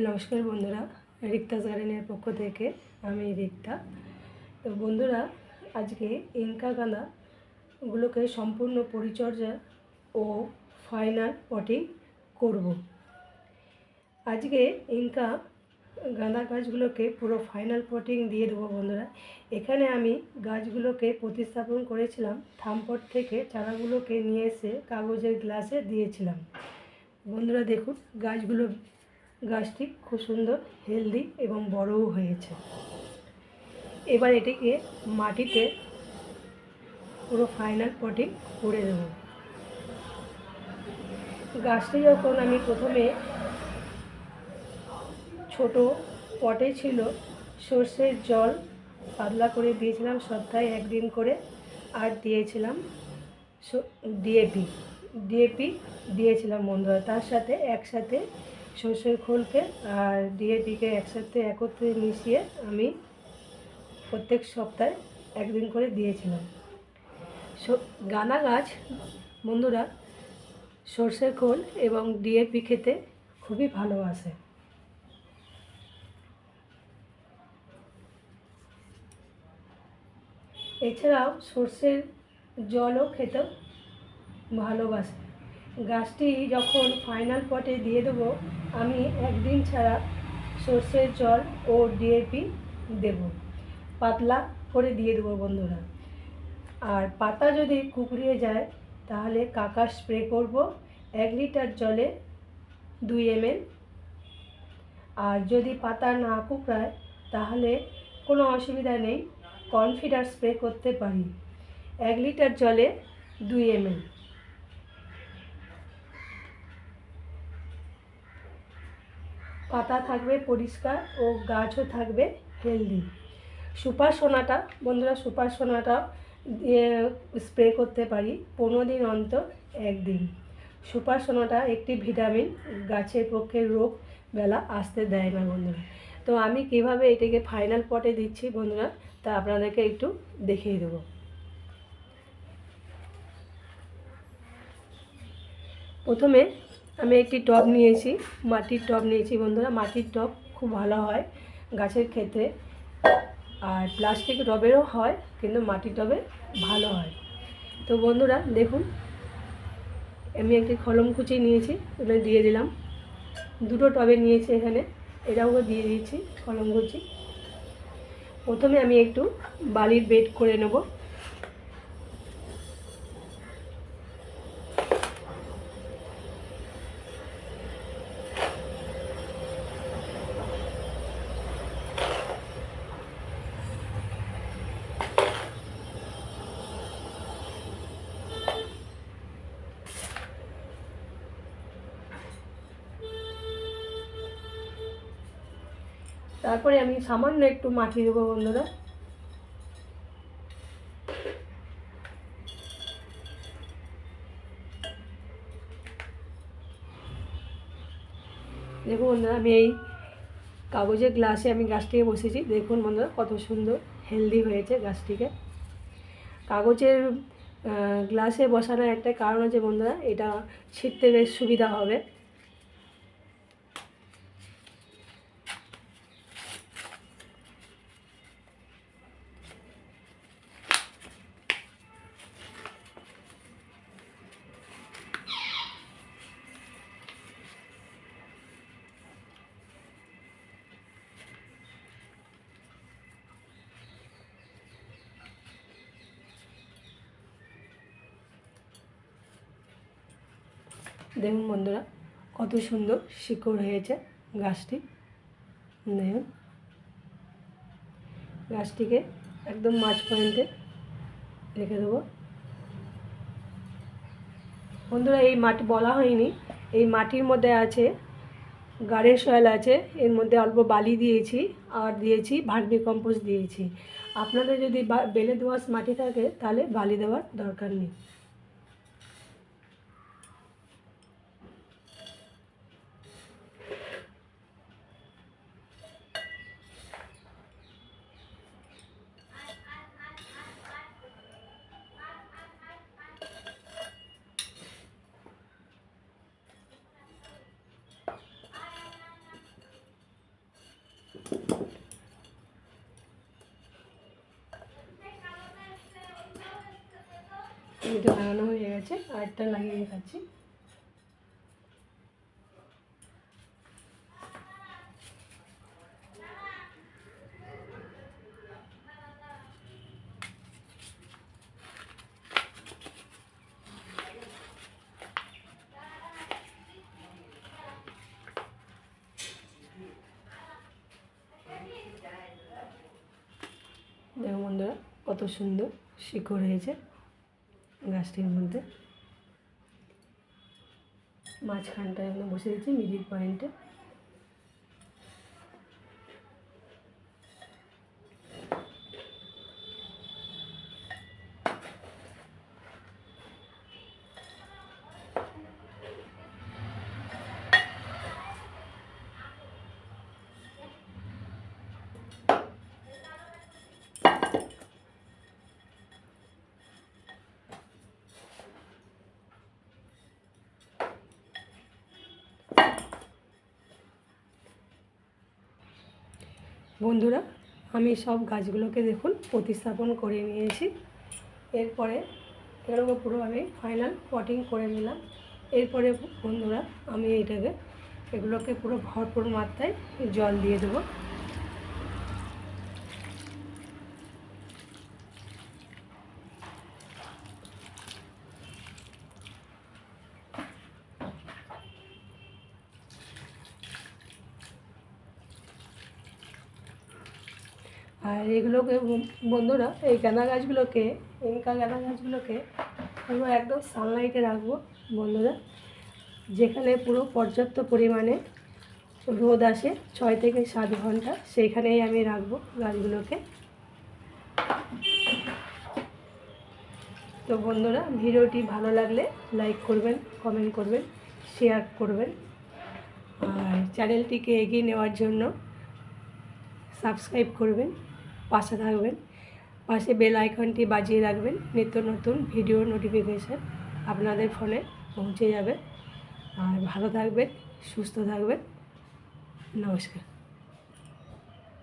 নমস্কার বন্ধুরা, রিক্তাস গার্ডেনের পক্ষ থেকে আমি রিক্তা। তো বন্ধুরা, আজকে ইনকা গাঁদাগুলোকে সম্পূর্ণ পরিচর্যা ও ফাইনাল পটিং করব। আজকে ইনকা গাঁদা গাছগুলোকে পুরো ফাইনাল পটিং দিয়ে দেবো বন্ধুরা। এখানে আমি গাছগুলোকে প্রতিস্থাপন করেছিলাম, থামপট থেকে চারাগুলোকে নিয়ে এসে কাগজের গ্লাসে দিয়েছিলাম। বন্ধুরা দেখুন, গাছটি খুব সুন্দর, হেলদি এবং বড়ও হয়েছে। এবার এটিকে মাটিতে পুরো ফাইনাল পটিং করে দেব। গাছটি যখন আমি প্রথমে ছোট পটে ছিল, সর্ষের জল পাতলা করে দিয়েছিলাম সপ্তাহে একদিন করে, আর দিয়েছিলাম ডিএপি দিয়েছিলাম বন্ধুরা। তার সাথে একসাথে সর্ষের খোলকে আর ডিএপিকে একসাথে একত্রে মিশিয়ে আমি প্রত্যেক সপ্তাহে একদিন করে দিয়েছিলাম। গাঁদা গাছ বন্ধুরা সর্ষের খোল এবং ডিএপি খেতে খুবই ভালোবাসে। এছাড়াও সর্ষের জলও খেতে ভালোবাসে। গাছটি যখন ফাইনাল পটে দিয়ে দেবো, আমি একদিন ছাড়া সর্ষের জল ও ডিএপি দেব, পাতলা করে দিয়ে দেবো বন্ধুরা। আর পাতা যদি কুকড়িয়ে যায় তাহলে কাকা স্প্রে করব 1 লিটার জলে 2 ml। আর যদি পাতা না কুকড়ায় তাহলে কোনো অসুবিধা নেই, কনফিডার স্প্রে করতে পারি 1 লিটার জলে 2 ml। পাতা থাকবে পরিষ্কার ও গাছও থাকবে হেলদি। সুপার সোনাটা বন্ধুরা, সুপার সোনাটা স্প্রে করতে পারি 15 দিন অন্তর একদিন। সুপার সোনাটা একটি ভিটামিন, গাছের পক্ষে রোগ বেলা আসতে দেয় না বন্ধুরা। তো আমি কিভাবে এটাকে ফাইনাল পটে দিচ্ছি বন্ধুরা, তা আপনাদেরকে একটু দেখিয়ে দেবো। প্রথমে আমি একটি টব নিয়েছি, মাটির টব নিয়েছি বন্ধুরা। মাটির টব খুব ভালো হয় গাছের ক্ষেত্রে, আর প্লাস্টিক টবেরও হয়, কিন্তু মাটির টবে ভালো হয়। তো বন্ধুরা দেখুন, আমি একটি কলম কুচি নিয়েছি, ওটা দিয়ে দিলাম। দুটো টবে নিয়েছি এখানে, এটাও দিয়ে দিয়েছি কলম কুচি। প্রথমে আমি একটু বালির বেড করে নেব। তারপরে আমি সামান্য একটু মাটি দেবো বন্ধুরা। দেখুন বন্ধুরা, আমি এই কাগজের গ্লাসে আমি গাছটিকে বসেছি। দেখুন বন্ধুরা কত সুন্দর হেলদি হয়েছে গাছটিকে। কাগজের গ্লাসে বসানোর একটা কারণ আছে বন্ধুরা, এটা ছিঁড়তে বেশ সুবিধা হবে। দেখুন বন্ধুরা কত সুন্দর শিকড় হয়েছে গাছটি। দেখুন, গাছটিকে একদম মাঝ পয়েন্টে রেখে দেবো বন্ধুরা। এই মাটি বলা হয়নি, এই মাটির মধ্যে আছে গার্ডেন সয়েল আছে, এর মধ্যে অল্প বালি দিয়েছি আর দিয়েছি ভার্মি কম্পোস্ট দিয়েছি। আপনাদের যদি বেলে দোআঁশ মাটি থাকে তাহলে বালি দেওয়ার দরকার নেই। এটা লাগানো হয়ে গেছে, আরেকটা লাগিয়ে দেখাচ্ছি। দেখো বন্ধুরা কত সুন্দর শিকড় হয়েছে গাছটির মধ্যে। মাঝখানটায় আমি বসে দিচ্ছি মিডিল পয়েন্টে। বন্ধুরা আমি সব গাছগুলোকে দেখুন প্রতিস্থাপন করে নিয়েছি। এরপরে এগুলোকে পুরো আমি ফাইনাল পটিং করে নিলাম। এরপরে বন্ধুরা আমি এগুলোকে পুরো ভরপুর মাত্রায় জল দিয়ে দেবো। আর এগুলোকে বন্ধুরা এই গাঁদা গাছগুলোকে ইনকা গাঁদা গাছগুলোকে পুরো একদম সানলাইটে রাখবো বন্ধুরা, যেখানে পুরো পর্যাপ্ত পরিমাণে রোদ আসে 6 থেকে 7 ঘন্টা, সেইখানেই আমি রাখবো গাছগুলোকে। তো বন্ধুরা ভিডিওটি ভালো লাগলে লাইক করবেন, কমেন্ট করবেন, শেয়ার করবেন, আর চ্যানেলটিকে এগিয়ে নেওয়ার জন্য সাবস্ক্রাইব করবেন, পাশে থাকবেন, পাশে বেল আইকনটি বাজিয়ে রাখবেন। নিত্য নতুন ভিডিও নোটিফিকেশান আপনাদের ফোনে পৌঁছে যাবে। আর ভালো থাকবেন, সুস্থ থাকবেন। নমস্কার।